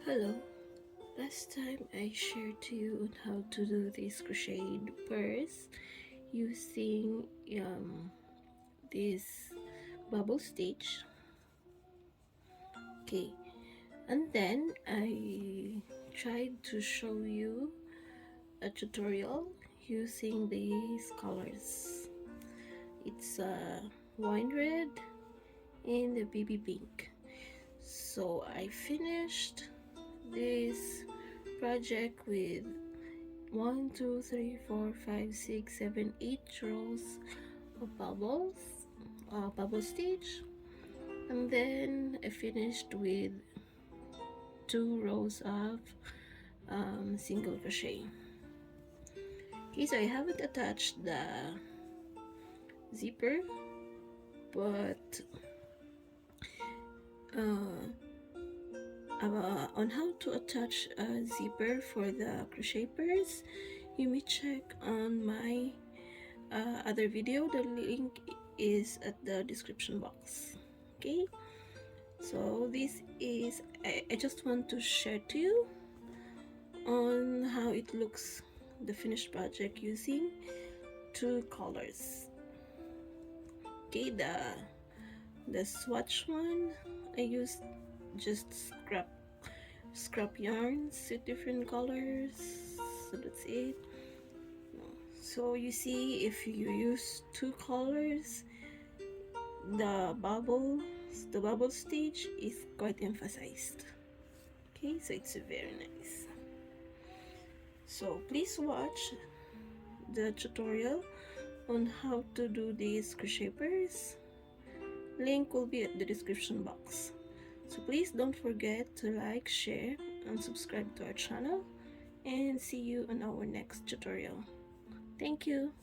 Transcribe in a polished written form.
Hello. Last time I shared to you on how to do this crocheted purse using this bubble stitch. Okay, and then I tried to show you a tutorial using these colors. It's wine red and the baby pink. So I finished this project with 1 2 3 4 5 6 7 8 rows of bubble stitch, and then I finished with 2 rows of single crochet. Okay, so I haven't attached the zipper, but on how to attach a zipper for the crochet purse, you may check on my other video. The link is at the description box. Okay, so this is I just want to share to you on how it looks, the finished project using 2 colors. Okay, the swatch one, I used just scrap yarns with different colors, so that's it. So you see, if you use 2 colors, the bubble stitch is quite emphasized. Okay, so it's very nice. So please watch the tutorial on how to do these crochet purse. Link will be at the description box. So please don't forget to like, share, and subscribe to our channel, and see you on our next tutorial. Thank you.